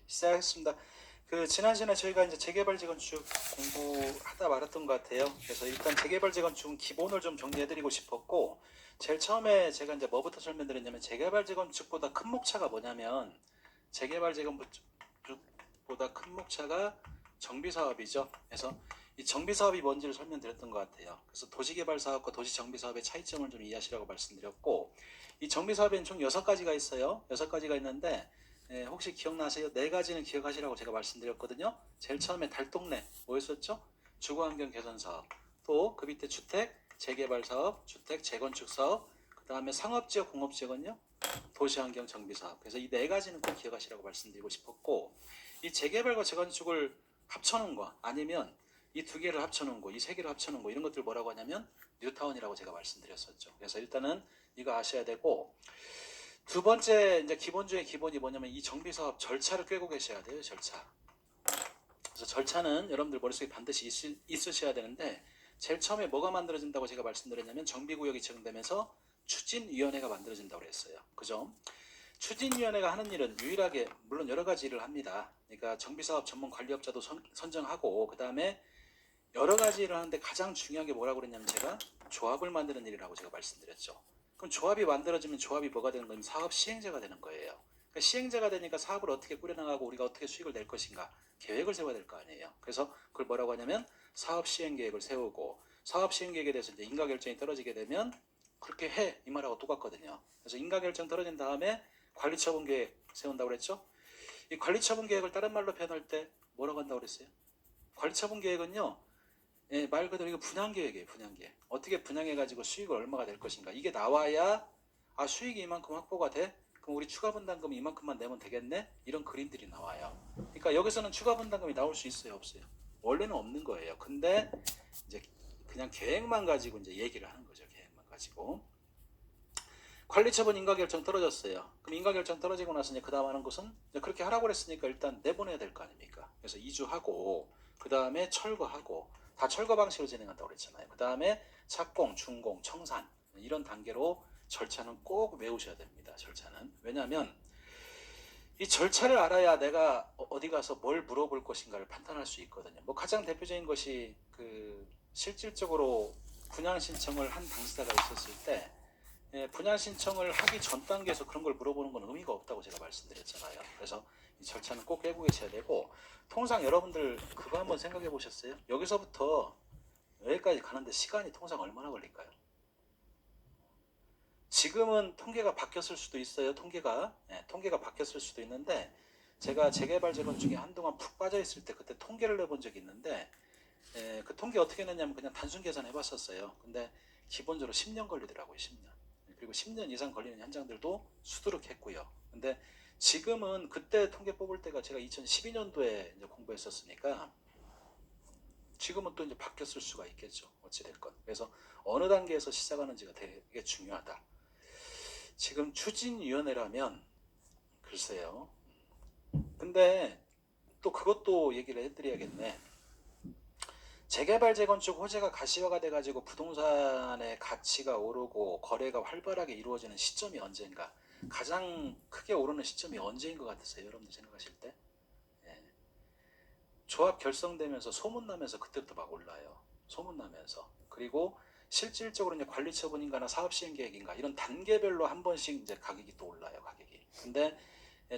시작하겠습니다. 지난 시간에 저희가 이제 재개발 재건축 공부하다 말았던 것 같아요. 그래서 일단 재개발 재건축은 기본을 좀 정리해드리고 싶었고, 제일 처음에 제가 이제 뭐부터 설명드렸냐면 재개발 재건축보다 큰 목차가 뭐냐면 재개발 재건축보다 큰 목차가 정비 사업이죠. 그래서 이 정비 사업이 뭔지를 설명드렸던 것 같아요. 그래서 도시개발 사업과 도시 정비 사업의 차이점을 좀 이해하시라고 말씀드렸고, 이 정비 사업에는 총 6가지가 있어요. 6가지가 있는데 혹시 기억나세요? 4가지는 기억하시라고 제가 말씀드렸거든요. 제일 처음에 달동네 뭐였었죠? 주거환경 개선 사업, 또 그 밑에 주택 재개발 사업, 주택 재건축 사업, 그 다음에 상업지역 공업지역은요 도시환경 정비 사업. 그래서 이 4가지는 꼭 기억하시라고 말씀드리고 싶었고, 이 재개발과 재건축을 합쳐놓은 거 아니면 이 2개를 합쳐놓은 거, 이 3개를 합쳐놓은 거, 이런 것들 뭐라고 하냐면 뉴타운이라고 제가 말씀드렸었죠. 그래서 일단은 이거 아셔야 되고, 두 번째 이제 기본 중에 기본이 뭐냐면 이 정비 사업 절차를 꿰고 계셔야 돼요. 절차. 그래서 절차는 여러분들 머릿속에 반드시 있으셔야 되는데, 제일 처음에 뭐가 만들어진다고 제가 말씀드렸냐면 정비구역이 지정되면서 추진위원회가 만들어진다고 그랬어요. 그죠? 추진위원회가 하는 일은 유일하게, 물론 여러 가지 일을 합니다. 그러니까 정비사업 전문 관리업자도 선정하고, 그 다음에 여러 가지 일을 하는데 가장 중요한 게 뭐라고 그랬냐면 제가 조합을 만드는 일이라고 제가 말씀드렸죠. 그럼 조합이 만들어지면 조합이 뭐가 되는 거냐면 사업 시행자가 되는 거예요. 그러니까 시행자가 되니까 사업을 어떻게 꾸려나가고 우리가 어떻게 수익을 낼 것인가 계획을 세워야 될 거 아니에요. 그래서 그걸 뭐라고 하냐면 사업 시행 계획을 세우고, 사업 시행 계획에 대해서 이제 인가 결정이 떨어지게 되면 그렇게 해 이 말하고 똑같거든요. 그래서 인가 결정 떨어진 다음에 관리 처분 계획 세운다고 그랬죠. 이 관리 처분 계획을 다른 말로 표현할 때 뭐라고 한다고 그랬어요? 관리 처분 계획은요, 말 그대로 이거 분양 계획이에요. 분양 계획. 어떻게 분양해가지고 수익을 얼마가 될 것인가. 이게 나와야 수익이 이만큼 확보가 돼? 그럼 우리 추가 분담금 이만큼만 내면 되겠네? 이런 그림들이 나와요. 그러니까 여기서는 추가 분담금이 나올 수 있어요, 없어요? 원래는 없는 거예요. 근데 이제 그냥 계획만 가지고 이제 얘기를 하는 거죠. 계획만 가지고. 관리처분 인가결정 떨어졌어요. 그럼 인가결정 떨어지고 나서 이제 그 다음 하는 것은 이제 그렇게 하라고 그랬으니까 일단 내보내야 될 거 아닙니까? 그래서 이주하고, 그 다음에 철거하고, 다 철거 방식으로 진행한다고 그랬잖아요. 그 다음에 착공, 준공, 청산, 이런 단계로 절차는 꼭 외우셔야 됩니다. 절차는. 왜냐하면 이 절차를 알아야 내가 어디 가서 뭘 물어볼 것인가를 판단할 수 있거든요. 뭐 가장 대표적인 것이 실질적으로 분양 신청을 한 당사자가 있었을 때, 분양 신청을 하기 전 단계에서 그런 걸 물어보는 건 의미가 없다고 제가 말씀드렸잖아요. 그래서 이 절차는 꼭 깨고 계셔야 되고, 통상 여러분들 그거 한번 생각해 보셨어요? 여기서부터 여기까지 가는데 시간이 통상 얼마나 걸릴까요? 지금은 통계가 바뀌었을 수도 있어요. 통계가 바뀌었을 수도 있는데, 제가 재개발 재건축에 한동안 푹 빠져 있을 때 그때 통계를 내본 적이 있는데, 그 통계 어떻게 냈냐면 그냥 단순 계산해 봤었어요. 근데 기본적으로 10년 걸리더라고요. 10년. 그리고 10년 이상 걸리는 현장들도 수두룩했고요. 근데 지금은 그때 통계 뽑을 때가 제가 2012년도에 이제 공부했었으니까 지금은 또 이제 바뀌었을 수가 있겠죠. 어찌됐건. 그래서 어느 단계에서 시작하는지가 되게 중요하다. 지금 추진위원회라면 글쎄요. 근데 또 그것도 얘기를 해드려야겠네. 재개발 재건축 호재가 가시화가 돼가지고 부동산의 가치가 오르고 거래가 활발하게 이루어지는 시점이 언제인가? 가장 크게 오르는 시점이 언제인 것 같으세요? 여러분들 생각하실 때? 예. 조합 결성되면서 소문나면서 그때부터 막 올라요. 소문나면서. 그리고 실질적으로 이제 관리 처분인가나 사업 시행 계획인가 이런 단계별로 한 번씩 이제 가격이 또 올라요. 가격이. 근데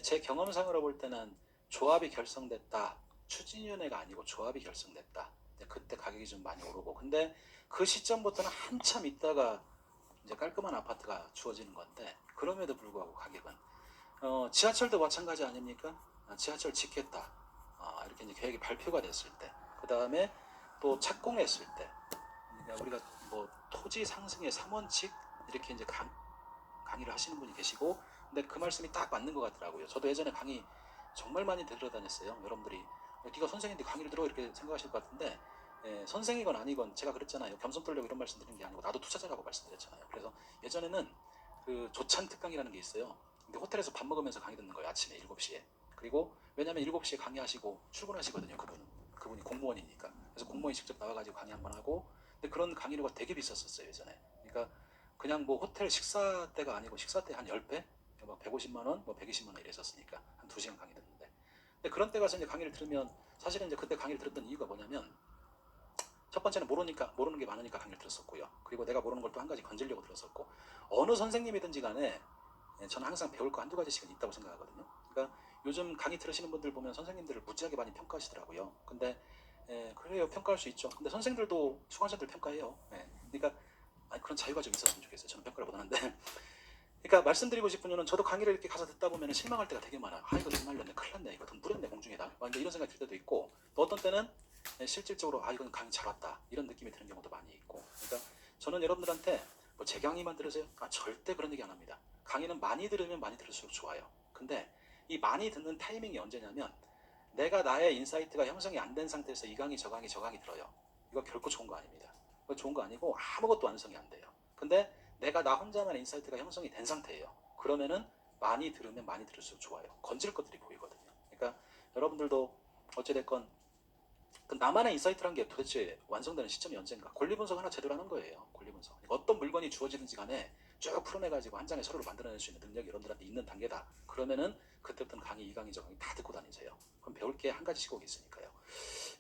제 경험상으로 볼 때는 조합이 결성됐다. 추진위원회가 아니고 조합이 결성됐다. 그때 가격이 좀 많이 오르고, 근데 그 시점부터는 한참 있다가 이제 깔끔한 아파트가 주어지는 건데, 그럼에도 불구하고 가격은 지하철도 마찬가지 아닙니까? 지하철 짓겠다, 이렇게 이제 계획이 발표가 됐을 때, 그 다음에 또 착공했을 때, 그러니까 우리가 뭐 토지 상승의 3원칙 이렇게 이제 강의를 하시는 분이 계시고, 근데 그 말씀이 딱 맞는 것 같더라고요. 저도 예전에 강의 정말 많이 들어 다녔어요. 여러분들이 네가 선생인데 강의를 들어 이렇게 생각하실 것 같은데, 선생이건 아니건 제가 그랬잖아요. 겸손 떨려고 이런 말씀 드리는 게 아니고 나도 투자자라고 말씀드렸잖아요. 그래서 예전에는 그 조찬 특강이라는 게 있어요. 근데 호텔에서 밥 먹으면서 강의 듣는 거예요. 아침에 7시에. 그리고 왜냐면 7시에 강의하시고 출근하시거든요. 그분이 공무원이니까. 그래서 공무원이 직접 나와가지고 강의 한번 하고, 근데 그런 강의료가 되게 비쌌었어요. 예전에. 그러니까 그냥 뭐 호텔 식사 때가 아니고 식사 때 한 10배? 막 150만 원, 뭐 120만 원 이랬었으니까 한 2시간 강의 듣는데. 근데 그런 때 가서 이제 강의를 들으면 사실은 이제 그때 강의를 들었던 이유가 뭐냐면 첫 번째는 모르는 게 많으니까 강의를 들었었고요. 그리고 내가 모르는 걸 또 한 가지 건지려고 들었었고 어느 선생님이든지 간에 저는 항상 배울 거 한두 가지씩은 있다고 생각하거든요. 그러니까 요즘 강의 들으시는 분들 보면 선생님들을 무지하게 많이 평가하시더라고요. 근데 그래요, 평가할 수 있죠. 근데 선생들도 수강자들 평가해요. 그러니까 그런 자유가 좀 있었으면 좋겠어요. 저는 평가를 못 하는데 그러니까 말씀드리고 싶은 거는 저도 강의를 이렇게 가서 듣다 보면 실망할 때가 되게 많아요. 이거 돈 날렸네, 큰일 났네, 이거 돈 뿌렸네 공중에다, 이런 생각이 들 때도 있고, 또 어떤 때는 실질적으로 이건 강의 잘 왔다 이런 느낌이 드는 경우도 많이 있고. 그러니까 저는 여러분들한테 뭐 제 강의만 들으세요? 절대 그런 얘기 안 합니다. 강의는 많이 들으면 많이 들을수록 좋아요. 근데 이 많이 듣는 타이밍이 언제냐면 내가 나의 인사이트가 형성이 안 된 상태에서 이 강의 저 강의 저 강의 들어요. 이거 결코 좋은 거 아닙니다. 이거 좋은 거 아니고 아무것도 완성이 안 돼요. 근데 내가 나 혼자만의 인사이트가 형성이 된 상태예요. 그러면은 많이 들으면 많이 들을수록 좋아요. 건질 것들이 보이거든요. 그러니까 여러분들도 어찌됐건 그 나만의 인사이트란 게 도대체 완성되는 시점이 언젠가. 권리 분석 하나 제대로 하는 거예요. 권리 분석. 그러니까 어떤 물건이 주어지든지 간에 쭉 풀어내가지고 한 장의 서류를 만들어낼 수 있는 능력이 여러분들한테 있는 단계다. 그러면은 그때부터는 강의, 2강의, 저강의 다 듣고 다니세요. 그럼 배울 게 한 가지씩 꼭 있으니까요.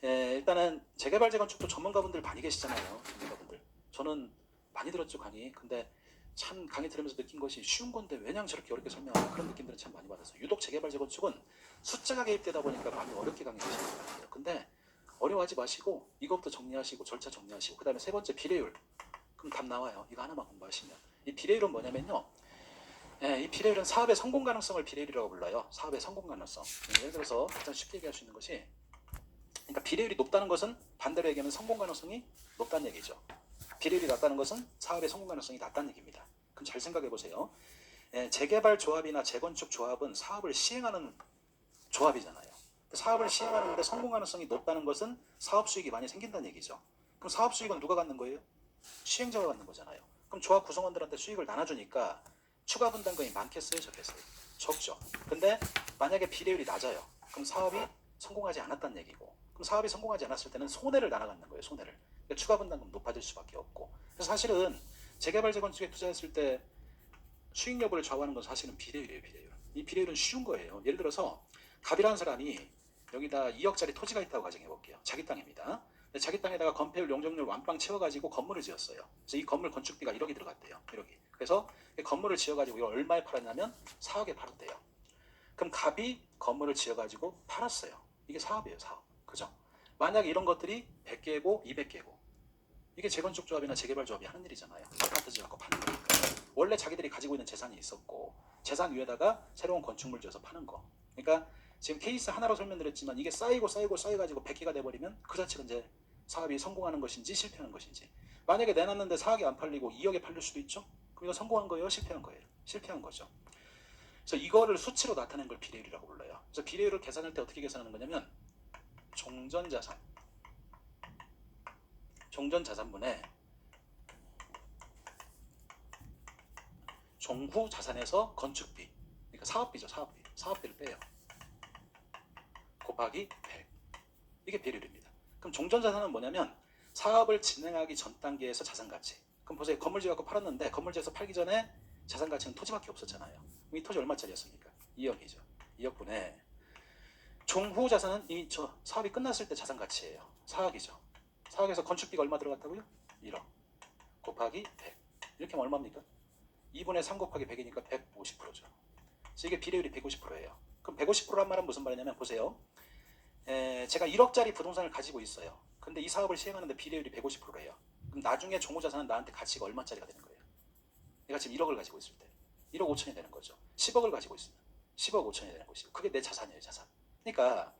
일단은 재개발 재건축도 전문가분들 많이 계시잖아요. 전문가분들. 저는 많이 들었죠, 강의. 근데 참 강의 들으면서 느낀 것이 쉬운 건데 왜냐 저렇게 어렵게 설명하나, 그런 느낌들은 참 많이 받았어요. 유독 재개발 재건축은 숫자가 개입되다 보니까 많이 어렵게 강의 하시는 것 같아요. 근데 어려워하지 마시고 이것부터 정리하시고 절차 정리하시고, 그 다음에 세 번째 비례율. 그럼 답 나와요. 이거 하나만 공부하시면. 이 비례율은 뭐냐면요, 이 비례율은 사업의 성공 가능성을 비례율이라고 불러요. 사업의 성공 가능성. 예를 들어서 가장 쉽게 얘기할 수 있는 것이, 그러니까 비례율이 높다는 것은 반대로 얘기하면 성공 가능성이 높다는 얘기죠. 비례율이 낮다는 것은 사업의 성공 가능성이 낮다는 얘기입니다. 그럼 잘 생각해 보세요. 재개발 조합이나 재건축 조합은 사업을 시행하는 조합이잖아요. 사업을 시행하는데 성공 가능성이 높다는 것은 사업 수익이 많이 생긴다는 얘기죠. 그럼 사업 수익은 누가 갖는 거예요? 시행자가 갖는 거잖아요. 그럼 조합 구성원들한테 수익을 나눠주니까 추가 분담금이 많겠어요, 적겠어요? 적죠. 근데 만약에 비례율이 낮아요. 그럼 사업이 성공하지 않았다는 얘기고, 그럼 사업이 성공하지 않았을 때는 손해를 나눠 갖는 거예요, 손해를. 그러니까 추가 분담금 높아질 수밖에 없고. 그래서 사실은 재개발 재건축에 투자했을 때 수익 여부를 좌우하는 건 사실은 비례율이에요, 비례율. 이 비례율은 쉬운 거예요. 예를 들어서 갑이라는 사람이 여기다 2억짜리 토지가 있다고 가정해 볼게요. 자기 땅입니다. 자기 땅에다가 건폐율, 용적률 완빵 채워가지고 건물을 지었어요. 그래서 이 건물 건축비가 1억이 들어갔대요. 1억이. 그래서 건물을 지어가지고 이걸 얼마에 팔았냐면 4억에 팔았대요. 그럼 갑이 건물을 지어가지고 팔았어요. 이게 사업이에요, 사업. 그죠? 만약에 이런 것들이 100개고 200개고, 이게 재건축 조합이나 재개발 조합이 하는 일이잖아요. 아파트 지어갖고 파는 거니까. 원래 자기들이 가지고 있는 재산이 있었고 재산 위에다가 새로운 건축물 지어서 파는 거. 그러니까 지금 케이스 하나로 설명드렸지만 이게 쌓이고 쌓여가지고 100개가 돼버리면 그 자체가 이제 사업이 성공하는 것인지 실패하는 것인지. 만약에 내놨는데 4억이 안 팔리고 2억에 팔릴 수도 있죠. 그럼 이거 성공한 거예요, 실패한 거예요? 실패한 거죠. 그래서 이거를 수치로 나타낸 걸 비례율이라고 불러요. 그래서 비례율을 계산할 때 어떻게 계산하는 거냐면 종전자산분의 종후 자산에서 건축비, 그러니까 사업비죠, 사업비를 빼요. 곱하기 100. 이게 비례율입니다. 그럼 종전자산은 뭐냐면 사업을 진행하기 전 단계에서 자산가치. 그럼 보세요. 건물 지어갖고 팔았는데 건물 지어서 팔기 전에 자산가치는 토지밖에 없었잖아요. 이 토지 얼마짜리였습니까? 2억이죠. 2억분의 종후 자산은 이 사업이 끝났을 때 자산가치예요. 4억이죠. 4억에서 건축비가 얼마 들어갔다고요? 1억 곱하기 100. 이렇게 하면 얼마입니까? 2분의 3 곱하기 100이니까 150%죠. 그래서 이게 비례율이 150%예요. 그럼 150%란 말은 무슨 말이냐면 보세요. 제가 1억짜리 부동산을 가지고 있어요. 근데 이 사업을 시행하는데 비례율이 150%예요. 그럼 나중에 종후자산은 나한테 가치가 얼마짜리가 되는 거예요? 내가 지금 1억을 가지고 있을 때 1억 5천이 되는 거죠. 10억을 가지고 있으면 10억 5천이 되는 것이고, 그게 내 자산이에요, 자산. 그러니까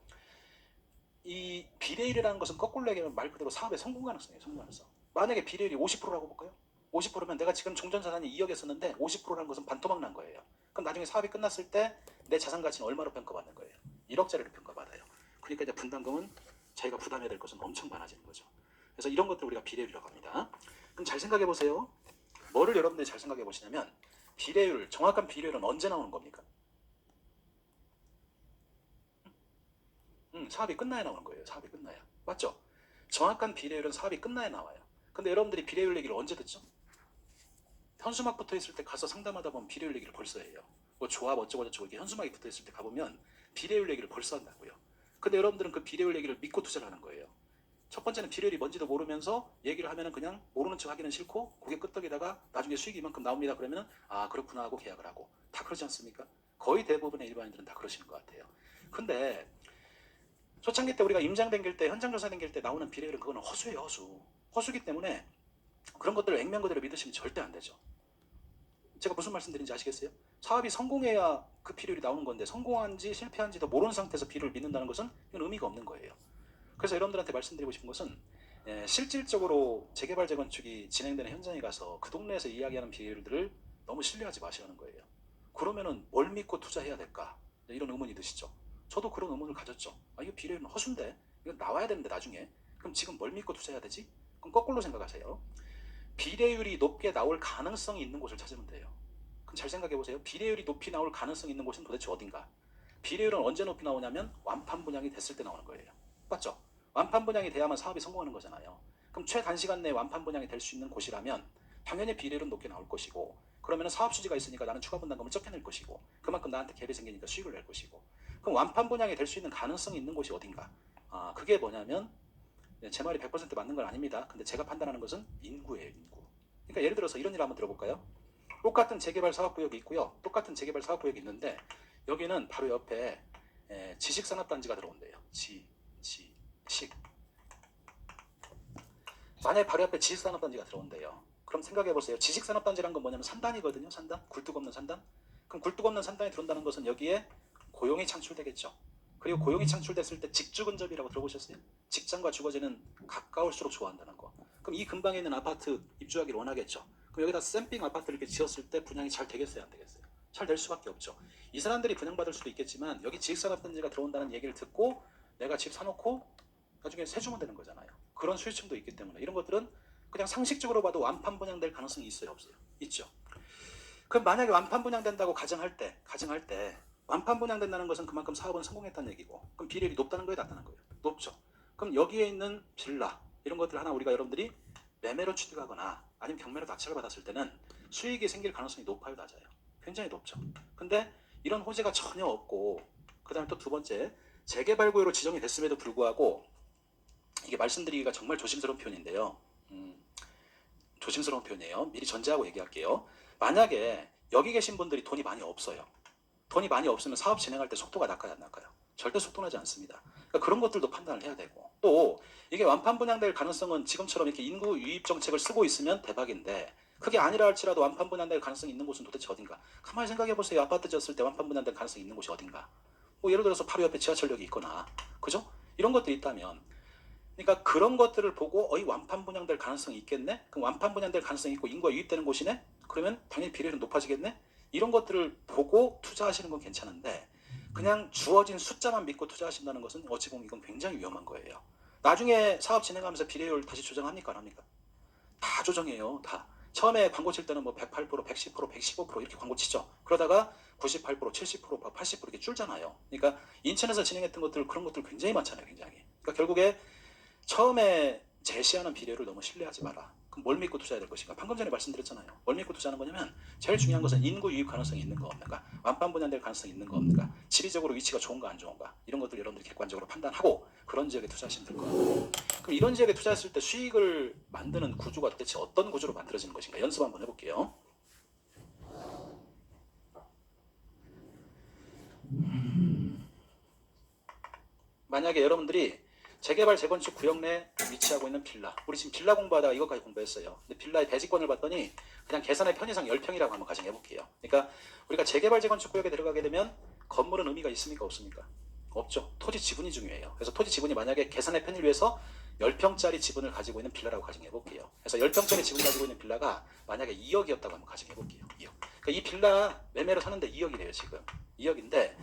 이 비례율이라는 것은 거꾸로 얘기하면 말 그대로 사업의 성공 가능성이에요, 성공 가능성. 만약에 비례율이 50%라고 볼까요? 50%면 내가 지금 종전자산이 2억에 썼는데 50%라는 것은 반토막 난 거예요. 그럼 나중에 사업이 끝났을 때 내 자산 가치는 얼마로 평가받는 거예요? 1억짜리로 평가받아요. 그러니까 이제 분담금은 자기가 부담해야 될 것은 엄청 많아지는 거죠. 그래서 이런 것들 우리가 비례율이라고 합니다. 그럼 잘 생각해 보세요. 뭐를 여러분들이 잘 생각해 보시냐면, 비례율, 정확한 비례율은 언제 나오는 겁니까? 사업이 끝나야 나오는 거예요. 사업이 끝나야. 맞죠? 정확한 비례율은 사업이 끝나야 나와요. 근데 여러분들이 비례율 얘기를 언제 듣죠? 현수막 붙어 있을 때 가서 상담하다 보면 비례율 얘기를 벌써 해요. 뭐 조합 어쩌고 저쩌고 이렇게 현수막이 붙어 있을 때 가보면 비례율 얘기를 벌써 한다고요. 근데 여러분들은 그 비례율 얘기를 믿고 투자를 하는 거예요. 첫 번째는 비례율이 뭔지도 모르면서 얘기를 하면은 그냥 모르는 척 하기는 싫고 고개 끄덕이다가 나중에 수익이 이만큼 나옵니다 그러면은 아 그렇구나 하고 계약을 하고 다 그러지 않습니까? 거의 대부분의 일반인들은 다 그러시는 것 같아요. 근데 초창기 때 우리가 임장 댕길 때 현장 조사 댕길 때 나오는 비례율은 그거는 허수예요. 허수기 때문에 그런 것들을 액면 그대로 믿으시면 절대 안 되죠. 제가 무슨 말씀드린지 아시겠어요? 사업이 성공해야 그 비율이 나오는 건데 성공한지 실패한지도 모르는 상태에서 비율을 믿는다는 것은 이건 의미가 없는 거예요. 그래서 여러분들한테 말씀드리고 싶은 것은 실질적으로 재개발 재건축이 진행되는 현장에 가서 그 동네에서 이야기하는 비율들을 너무 신뢰하지 마시라는 거예요. 그러면은 뭘 믿고 투자해야 될까? 이런 의문이 드시죠. 저도 그런 의문을 가졌죠. 아, 이거 비례율은 허수인데 이거 나와야 되는데 나중에 그럼 지금 뭘 믿고 투자해야 되지? 그럼 거꾸로 생각하세요. 비례율이 높게 나올 가능성이 있는 곳을 찾으면 돼요. 그럼 잘 생각해 보세요. 비례율이 높이 나올 가능성이 있는 곳은 도대체 어딘가? 비례율은 언제 높이 나오냐면 완판 분양이 됐을 때 나오는 거예요. 맞죠? 완판 분양이 돼야만 사업이 성공하는 거잖아요. 그럼 최단시간 내에 완판 분양이 될 수 있는 곳이라면 당연히 비례율은 높게 나올 것이고 그러면 사업 수지가 있으니까 나는 추가 분담금을 적게 낼 것이고 그만큼 나한테 갭이 생기니까 수익을 낼 것이고 그럼 완판 분양이 될 수 있는 가능성이 있는 곳이 어딘가? 아, 그게 뭐냐면 제 말이 100% 맞는 건 아닙니다. 근데 제가 판단하는 것은 인구예요, 인구. 그러니까 예를 들어서 이런 일 한번 들어볼까요? 똑같은 재개발 사업구역이 있고요. 똑같은 재개발 사업구역이 있는데 여기는 바로 옆에 지식산업단지가 들어온대요. 지식. 만약에 바로 옆에 지식산업단지가 들어온대요. 그럼 생각해보세요. 지식산업단지란 건 뭐냐면 산단이거든요. 산단? 굴뚝 없는 산단? 그럼 굴뚝 없는 산단이 들어온다는 것은 여기에 고용이 창출되겠죠. 그리고 고용이 창출됐을 때 직주근접이라고 들어보셨어요? 직장과 주거지는 가까울수록 좋아한다는 거. 그럼 이 근방에 있는 아파트 입주하기를 원하겠죠. 그럼 여기다 샘핑 아파트를 이렇게 지었을 때 분양이 잘 되겠어요? 안 되겠어요? 잘 될 수밖에 없죠. 이 사람들이 분양받을 수도 있겠지만 여기 지식산업단지가 들어온다는 얘기를 듣고 내가 집 사놓고 나중에 세 주면 되는 거잖아요. 그런 수요층도 있기 때문에 이런 것들은 그냥 상식적으로 봐도 완판 분양될 가능성이 있어요? 없어요? 있죠. 그럼 만약에 완판 분양된다고 가정할 때 완판 분양된다는 것은 그만큼 사업은 성공했다는 얘기고 그럼 비율이 높다는 거예요? 낮다는 거예요? 높죠. 그럼 여기에 있는 빌라 이런 것들 하나 우리가 여러분들이 매매로 취득하거나 아니면 경매로 낙찰을 받았을 때는 수익이 생길 가능성이 높아요? 낮아요? 굉장히 높죠. 근데 이런 호재가 전혀 없고 그 다음에 또 두 번째 재개발구역으로 지정이 됐음에도 불구하고 이게 말씀드리기가 정말 조심스러운 표현인데요. 조심스러운 표현이에요. 미리 전제하고 얘기할게요. 만약에 여기 계신 분들이 돈이 많이 없어요. 돈이 많이 없으면 사업 진행할 때 속도가 낮아요, 안 낮아요? 절대 속도 나지 않습니다. 그러니까 그런 것들도 판단을 해야 되고 또 이게 완판 분양될 가능성은 지금처럼 이렇게 인구 유입 정책을 쓰고 있으면 대박인데 그게 아니라 할지라도 완판 분양될 가능성이 있는 곳은 도대체 어딘가? 가만히 생각해 보세요. 아파트 지었을 때 완판 분양될 가능성이 있는 곳이 어딘가? 뭐 예를 들어서 바로 옆에 지하철역이 있거나 그죠? 이런 것들이 있다면 그러니까 그런 것들을 보고 완판 분양될 가능성이 있겠네? 그럼 완판 분양될 가능성이 있고 인구가 유입되는 곳이네? 그러면 당연히 비례는 높아지겠네? 이런 것들을 보고 투자하시는 건 괜찮은데 그냥 주어진 숫자만 믿고 투자하신다는 것은 어찌 보면 이건 굉장히 위험한 거예요. 나중에 사업 진행하면서 비례율 다시 조정합니까? 안 합니까? 다 조정해요. 다. 처음에 광고 칠 때는 뭐 108%, 110%, 115% 이렇게 광고 치죠. 그러다가 98%, 70%, 80% 이렇게 줄잖아요. 그러니까 인천에서 진행했던 것들 그런 것들 굉장히 많잖아요. 굉장히. 그러니까 결국에 처음에 제시하는 비례를 너무 신뢰하지 마라. 그럼 뭘 믿고 투자해야 될 것인가? 방금 전에 말씀드렸잖아요. 뭘 믿고 투자하는 거냐면 제일 중요한 것은 인구 유입 가능성이 있는 거 없는가? 완판 분양될 가능성이 있는 거 없는가? 지리적으로 위치가 좋은가 안 좋은가? 이런 것들 여러분들이 객관적으로 판단하고 그런 지역에 투자하시면 될 거예요. 그럼 이런 지역에 투자했을 때 수익을 만드는 구조가 도대체 어떤 구조로 만들어지는 것인가? 연습 한번 해볼게요. 만약에 여러분들이 재개발 재건축 구역 내 위치하고 있는 빌라, 우리 지금 빌라 공부하다가 이것까지 공부했어요. 근데 빌라의 배지권을 봤더니 그냥 계산의 편의상 10평이라고 한번 가정해 볼게요. 그러니까 우리가 재개발 재건축 구역에 들어가게 되면 건물은 의미가 있습니까? 없습니까? 없죠. 토지 지분이 중요해요. 그래서 토지 지분이 만약에 계산의 편의를 위해서 10평짜리 지분을 가지고 있는 빌라라고 가정해 볼게요. 그래서 10평짜리 지분 가지고 있는 빌라가 만약에 2억이었다고 한번 가정해 볼게요. 2억. 그러니까 이 빌라 매매로 사는데 2억이래요, 지금. 2억인데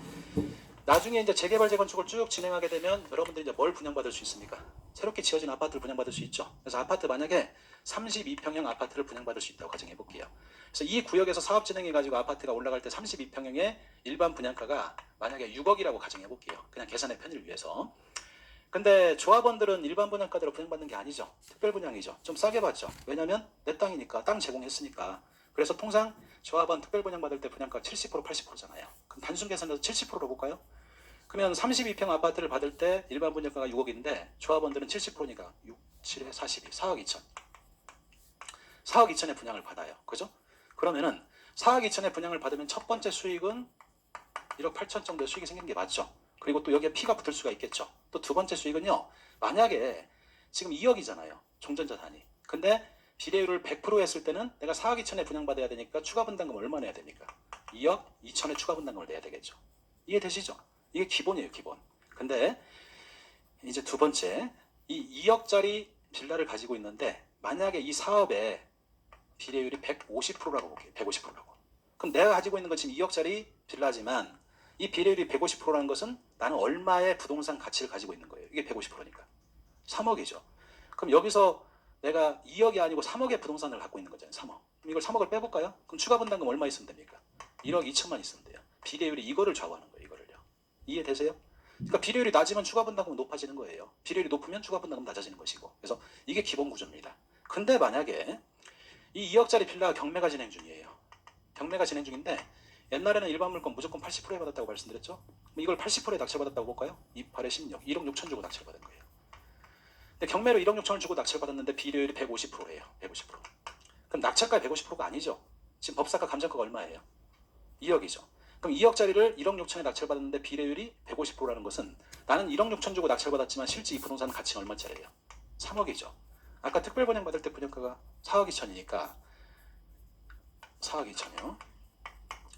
나중에 이제 재개발 재건축을 쭉 진행하게 되면 여러분들이 이제 뭘 분양받을 수 있습니까? 새롭게 지어진 아파트를 분양받을 수 있죠. 그래서 아파트 만약에 32평형 아파트를 분양받을 수 있다고 가정해 볼게요. 그래서 이 구역에서 사업 진행해 가지고 아파트가 올라갈 때 32평형의 일반 분양가가 만약에 6억이라고 가정해 볼게요. 그냥 계산의 편의를 위해서. 근데 조합원들은 일반 분양가대로 분양받는 게 아니죠. 특별 분양이죠. 좀 싸게 받죠. 왜냐면 내 땅이니까 땅 제공했으니까. 그래서 통상 조합원 특별 분양 받을 때 분양가 70% 80%잖아요. 그럼 단순 계산해서 70%로 볼까요? 그러면 32평 아파트를 받을 때 일반 분양가가 6억인데 조합원들은 70%니까 6, 7에 42, 4억 2천. 4억 2천의 분양을 받아요. 그죠? 그러면은 4억 2천의 분양을 받으면 첫 번째 수익은 1억 8천 정도의 수익이 생긴 게 맞죠. 그리고 또 여기에 P가 붙을 수가 있겠죠. 또 두 번째 수익은요. 만약에 지금 2억이잖아요. 종전자산이. 근데 비례율을 100% 했을 때는 내가 4억 2천에 분양받아야 되니까 추가 분담금 얼마 내야 됩니까? 2억 2천의 추가 분담금을 내야 되겠죠. 이해되시죠? 이게 기본이에요, 기본. 근데 이제 두 번째, 이 2억짜리 빌라를 가지고 있는데 만약에 이 사업의 비례율이 150%라고 볼게요. 150%라고. 그럼 내가 가지고 있는 건 지금 2억짜리 빌라지만 이 비례율이 150%라는 것은 나는 얼마의 부동산 가치를 가지고 있는 거예요. 이게 150%니까. 3억이죠. 그럼 여기서 내가 2억이 아니고 3억의 부동산을 갖고 있는 거잖아요. 3억. 그럼 이걸 3억을 빼볼까요? 그럼 추가 분담금 얼마 있으면 됩니까? 1억 2천만 있으면 돼요. 비례율이 이거를 좌우하는 거예요. 이거를요. 이해되세요? 그러니까 비례율이 낮으면 추가 분담금은 높아지는 거예요. 비례율이 높으면 추가 분담금 낮아지는 것이고. 그래서 이게 기본 구조입니다. 근데 만약에 이 2억짜리 빌라가 경매가 진행 중이에요. 경매가 진행 중인데 옛날에는 일반 물건 무조건 80%에 받았다고 말씀드렸죠? 이걸 80%에 낙찰받았다고 볼까요? 28에 16, 1억 6천 주고 낙찰받은 거예요. 근데 경매로 1억 6천을 주고 낙찰받았는데 비례율이 150%예요. 150%. 그럼 낙찰가 150%가 아니죠. 지금 법사가 감정가가 얼마예요? 2억이죠. 그럼 2억짜리를 1억 6천에 낙찰받았는데 비례율이 150%라는 것은 나는 1억 6천 주고 낙찰받았지만 실제 이 부동산 가치는 얼마짜리예요? 3억이죠. 아까 특별 분양 받을 때 분양가가 4억 2천이니까 4억 2천이요.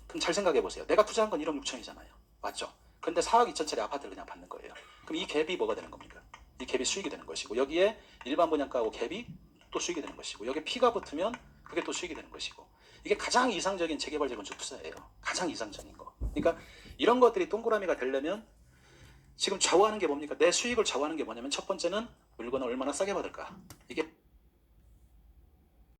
그럼 잘 생각해 보세요. 내가 투자한 건 1억 6천이잖아요. 맞죠? 근데 4억 2천짜리 아파트를 그냥 받는 거예요. 그럼 이 갭이 뭐가 되는 겁니까? 이 갭이 수익이 되는 것이고 여기에 일반 분양가하고 갭이 또 수익이 되는 것이고 여기에 P가 붙으면 그게 또 수익이 되는 것이고 이게 가장 이상적인 재개발 재건축 투자예요. 가장 이상적인 거. 그러니까 이런 것들이 동그라미가 되려면 지금 좌우하는 게 뭡니까? 내 수익을 좌우하는 게 뭐냐면 첫 번째는 물건을 얼마나 싸게 받을까. 이게